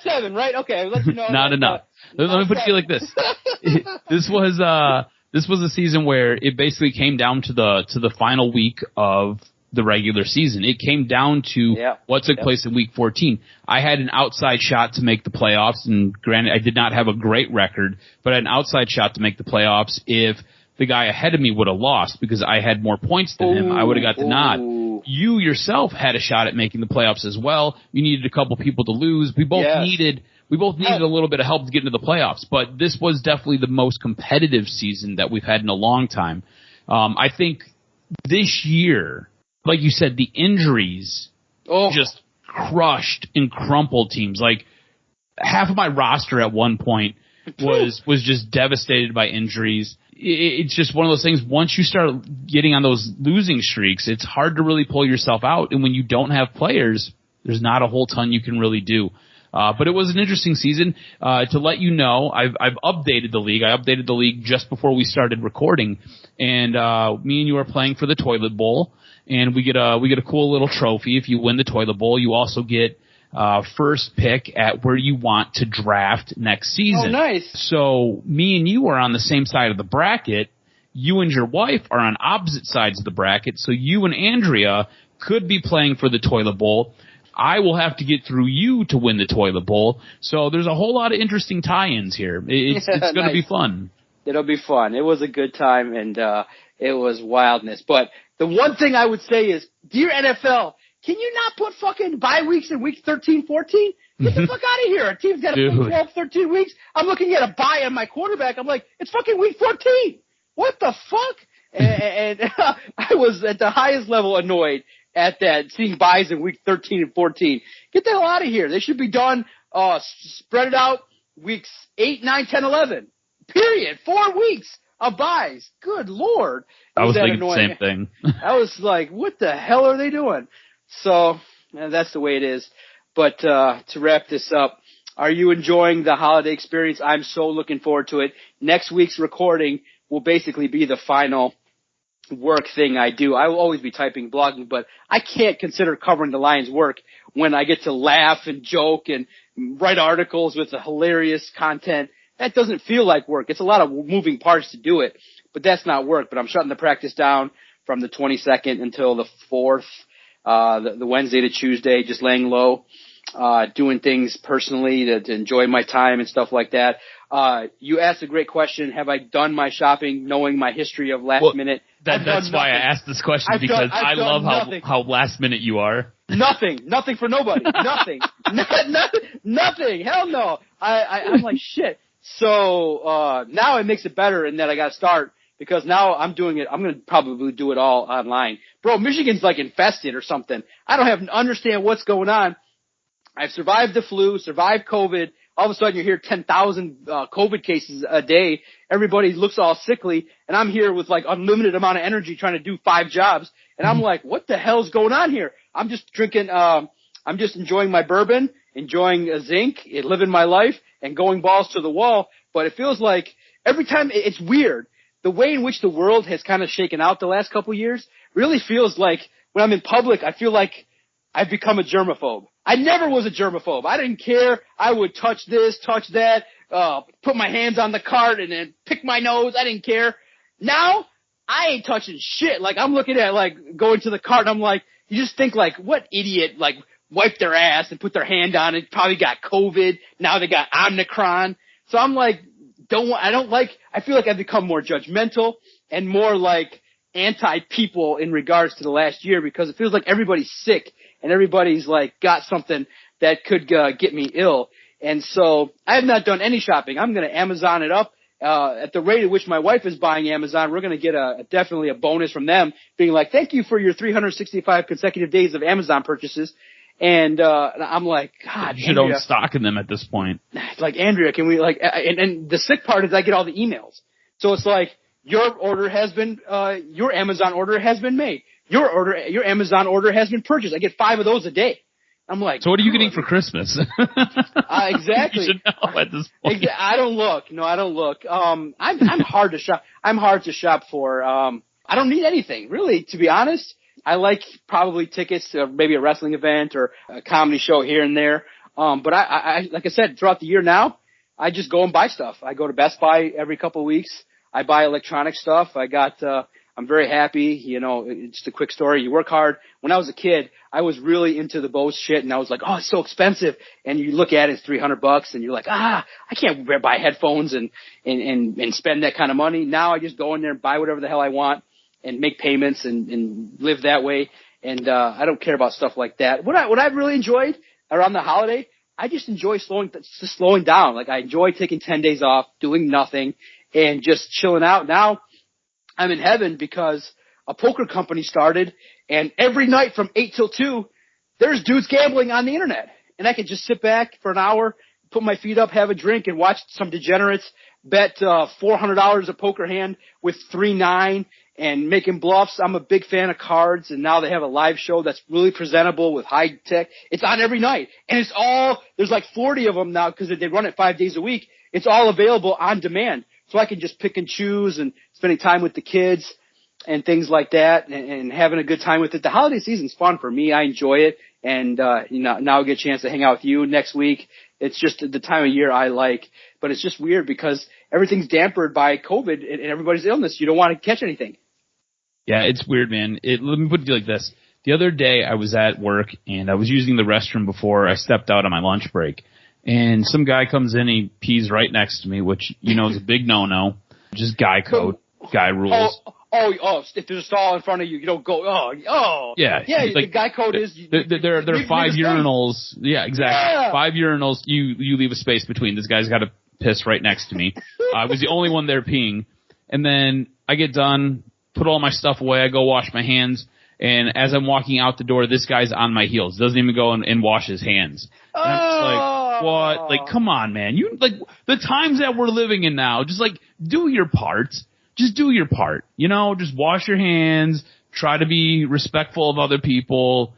7, right? Okay, I'll let you know. Not enough. Let me put it to you like this. This was a season where it basically came down to the final week of the regular season. It came down to what took place in week 14. I had an outside shot to make the playoffs, and granted, I did not have a great record, but I had an outside shot to make the playoffs if the guy ahead of me would have lost because I had more points than him. I would have got the nod. You yourself had a shot at making the playoffs as well. You needed a couple people to lose. We both needed a little bit of help to get into the playoffs, but this was definitely the most competitive season that we've had in a long time. I think this year, like you said, the injuries just crushed and crumpled teams. Like half of my roster at one point was just devastated by injuries. It's just one of those things. Once you start getting on those losing streaks, it's hard to really pull yourself out. And when you don't have players, There's not a whole ton you can really do. But it was an interesting season. To let you know, I've updated the league. I updated the league just before we started recording, and me and you are playing for the Toilet Bowl, and we get a cool little trophy if you win the Toilet Bowl. You also get first pick at where you want to draft next season. Oh, nice. So me and you are on the same side of the bracket. You and your wife are on opposite sides of the bracket. So you and Andrea could be playing for the Toilet Bowl. I will have to get through you to win the Toilet Bowl. So there's a whole lot of interesting tie-ins here. It's going to be fun. It'll be fun. It was a good time, and it was wildness. But the one thing I would say is, dear NFL, can you not put fucking bye weeks in week 13, 14? Get the fuck out of here. A team's got to play 12, 13 weeks. I'm looking at a bye on my quarterback. I'm like, it's fucking week 14. What the fuck? And I was at the highest level annoyed at that, seeing buys in week 13 and 14. Get the hell out of here. They should be done, spread it out weeks 8, 9, 10, 11. Period. 4 weeks of buys. Good Lord. I was thinking the same thing. I was like, what the hell are they doing? So that's the way it is. But to wrap this up, are you enjoying the holiday experience? I'm so looking forward to it. Next week's recording will basically be the final work thing I do. I will always be typing, blogging, but I can't consider covering the Lions work when I get to laugh and joke and write articles with the hilarious content. That doesn't feel like work. It's a lot of moving parts to do it, but that's not work. But I'm shutting the practice down from the 22nd until the 4th, the Wednesday to Tuesday, just laying low, doing things personally to enjoy my time and stuff like that. You asked a great question. Have I done my shopping knowing my history of last minute? That's why I asked this question, because I love how last minute you are. Nothing for nobody. Nothing. Nothing. Hell no. I'm like shit. So now it makes it better in that I got to start, because now I'm doing it. I'm going to probably do it all online. Bro, Michigan's like infested or something. I don't understand what's going on. I've survived the flu, survived COVID. All of a sudden you hear 10,000 COVID cases a day. Everybody looks all sickly, and I'm here with like unlimited amount of energy trying to do 5 jobs. And I'm like, what the hell's going on here? I'm just drinking, I'm just enjoying my bourbon, enjoying a zinc, living my life, and going balls to the wall. But it feels like every time, it's weird. The way in which the world has kind of shaken out the last couple years really feels like when I'm in public, I feel like I've become a germaphobe. I never was a germaphobe. I didn't care. I would touch this, touch that, put my hands on the cart and then pick my nose. I didn't care. Now, I ain't touching shit. Like, I'm looking at, like, going to the cart and I'm like, you just think, like, what idiot, like, wiped their ass and put their hand on it, probably got COVID. Now they got Omicron. So I'm like, I feel like I've become more judgmental and more, like, anti-people in regards to the last year, because it feels like everybody's sick and everybody's like got something that could get me ill. And so I have not done any shopping. I'm going to Amazon it up. At the rate at which my wife is buying Amazon, we're going to get definitely a bonus from them being like, thank you for your 365 consecutive days of Amazon purchases. And I'm like, God, you should own stock in them at this point. Like, Andrea, can we like, and the sick part is I get all the emails. So it's like, your order has been, your Amazon order has been made. Your Amazon order has been purchased. I get 5 of those a day. I'm like, so what are you getting for Christmas? Exactly. You should know at this point. I don't look. No, I don't look. I'm hard to shop. I'm hard to shop for. I don't need anything really, to be honest. I like probably tickets to maybe a wrestling event or a comedy show here and there. But I like I said, throughout the year now, I just go and buy stuff. I go to Best Buy every couple of weeks. I buy electronic stuff. I'm very happy. You know, it's a quick story. You work hard. When I was a kid, I was really into the Bose shit, and I was like, oh, it's so expensive. And you look at it, it's $300, and you're like, I can't buy headphones and spend that kind of money. Now I just go in there and buy whatever the hell I want and make payments and live that way. And I don't care about stuff like that. What I've really enjoyed around the holiday, I just enjoy slowing down. Like, I enjoy taking 10 days off, doing nothing, and just chilling out. Now I'm in heaven because a poker company started, and every night from 8 till 2, there's dudes gambling on the internet. And I can just sit back for an hour, put my feet up, have a drink, and watch some degenerates bet $400 a poker hand with 3-9 and making bluffs. I'm a big fan of cards, and now they have a live show that's really presentable with high tech. It's on every night, and there's like 40 of them now because they run it 5 days a week. It's all available on demand, so I can just pick and choose and spending time with the kids and things like that, and having a good time with it. The holiday season's fun for me. I enjoy it, and now I get a chance to hang out with you next week. It's just the time of year I like, but it's just weird because everything's dampened by COVID and everybody's illness. You don't want to catch anything. Yeah, it's weird, man. Let me put it like this. The other day I was at work and I was using the restroom before I stepped out on my lunch break. And some guy comes in, he pees right next to me, which, is a big no-no. Just guy code, guy rules. If there's a stall in front of you, you don't go, Yeah. Yeah, like, the guy code is... There are 5 urinals. Yeah, exactly. Yeah. 5 urinals. You leave a space between. This guy's got to piss right next to me. I was the only one there peeing. And then I get done, put all my stuff away, I go wash my hands, and as I'm walking out the door, this guy's on my heels. Doesn't even go and wash his hands. And I'm just like, what? Like, come on, man. The times that we're living in now, just do your part. Just do your part. Just wash your hands, try to be respectful of other people.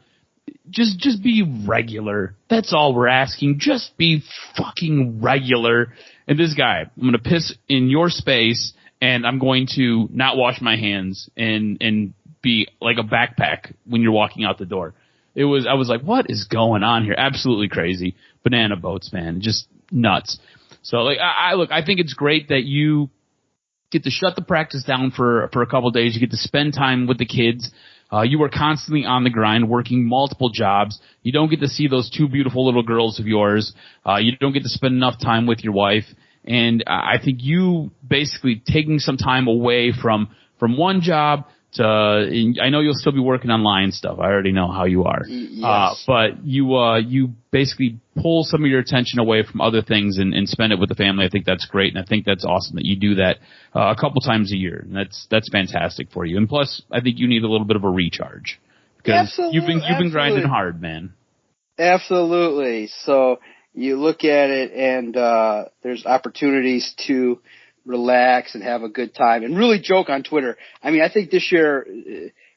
Just be regular. That's all we're asking. Just be fucking regular. And this guy, I'm going to piss in your space, and I'm going to not wash my hands and be like a backpack when you're walking out the door. I was like, what is going on here? Absolutely crazy. Banana boats, man. Just nuts. So I think it's great that you get to shut the practice down for a couple of days. You get to spend time with the kids. You are constantly on the grind, working multiple jobs. You don't get to see those 2 beautiful little girls of yours. You don't get to spend enough time with your wife. And I think you basically taking some time away from one job to, I know you'll still be working on Lion stuff. I already know how you are. Yes. But you basically pull some of your attention away from other things and spend it with the family. I think that's great, and I think that's awesome that you do that a couple times a year. And that's fantastic for you. And plus, I think you need a little bit of a recharge because you've been grinding hard, man. Absolutely. So you look at it, and there's opportunities to relax and have a good time and really joke on Twitter. I mean, I think this year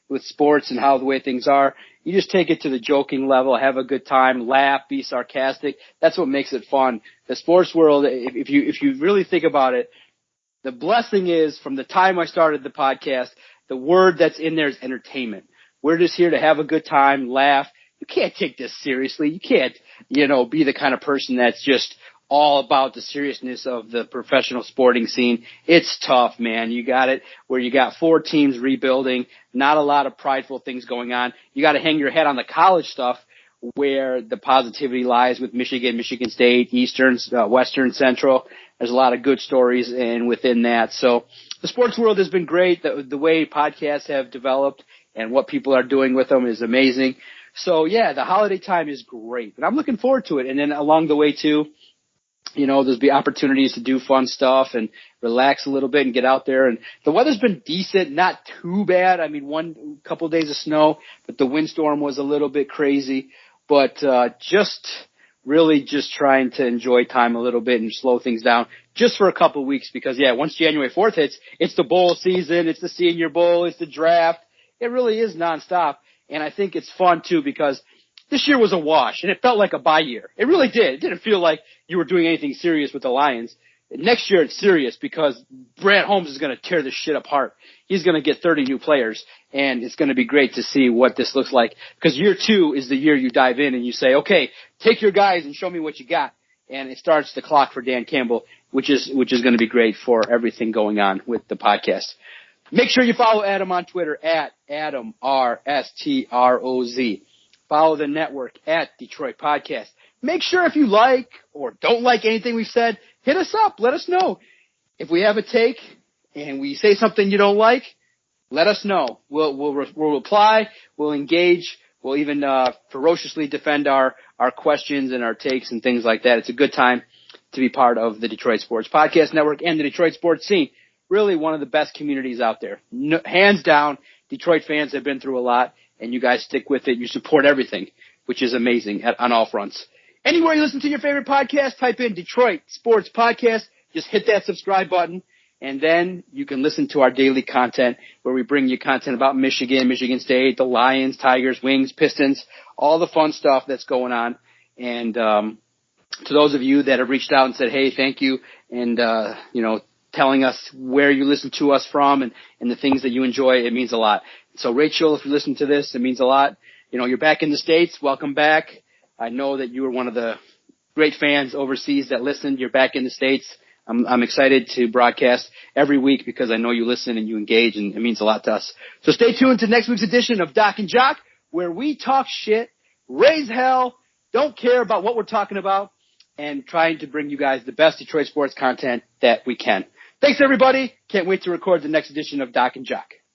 with sports and how the way things are, you just take it to the joking level, have a good time, laugh, be sarcastic. That's what makes it fun. The sports world, if you really think about it, the blessing is from the time I started the podcast, the word that's in there is entertainment. We're just here to have a good time, laugh. You can't take this seriously. You can't, be the kind of person that's just all about the seriousness of the professional sporting scene. It's tough, man. You got it where you got 4 teams rebuilding, not a lot of prideful things going on. You got to hang your head on the college stuff where the positivity lies with Michigan, Michigan State, Eastern, Western, Central. There's a lot of good stories and within that. So the sports world has been great. The way podcasts have developed and what people are doing with them is amazing. So yeah, the holiday time is great, and I'm looking forward to it. And then along the way too, there'll be opportunities to do fun stuff and relax a little bit and get out there. And the weather's been decent, not too bad. I mean, couple of days of snow, but the windstorm was a little bit crazy. But just trying to enjoy time a little bit and slow things down just for a couple of weeks because, yeah, once January 4th hits, it's the bowl season, it's the Senior Bowl, it's the draft. It really is nonstop. And I think it's fun, too, because this year was a wash, and it felt like a bye year. It really did. It didn't feel like you were doing anything serious with the Lions. Next year it's serious because Brad Holmes is going to tear this shit apart. He's going to get 30 new players, and it's going to be great to see what this looks like because year 2 is the year you dive in and you say, okay, take your guys and show me what you got. And it starts the clock for Dan Campbell, which is going to be great for everything going on with the podcast. Make sure you follow Adam on Twitter at AdamRSTROZ. Follow the network at Detroit Podcast. Make sure if you like or don't like anything we've said, hit us up. Let us know. If we have a take and we say something you don't like, let us know. We'll reply. We'll engage. We'll even ferociously defend our questions and our takes and things like that. It's a good time to be part of the Detroit Sports Podcast Network and the Detroit sports scene. Really one of the best communities out there. No, hands down, Detroit fans have been through a lot. And you guys stick with it. You support everything, which is amazing on all fronts. Anywhere you listen to your favorite podcast, type in Detroit Sports Podcast. Just hit that subscribe button. And then you can listen to our daily content where we bring you content about Michigan, Michigan State, the Lions, Tigers, Wings, Pistons, all the fun stuff that's going on. And to those of you that have reached out and said, hey, thank you, and, telling us where you listen to us from and the things that you enjoy, it means a lot. So, Rachel, if you listen to this, it means a lot. You're back in the States. Welcome back. I know that you were one of the great fans overseas that listened. You're back in the States. I'm excited to broadcast every week because I know you listen and you engage, and it means a lot to us. So stay tuned to next week's edition of Doc and Jock, where we talk shit, raise hell, don't care about what we're talking about, and trying to bring you guys the best Detroit sports content that we can. Thanks, everybody. Can't wait to record the next edition of Doc and Jock.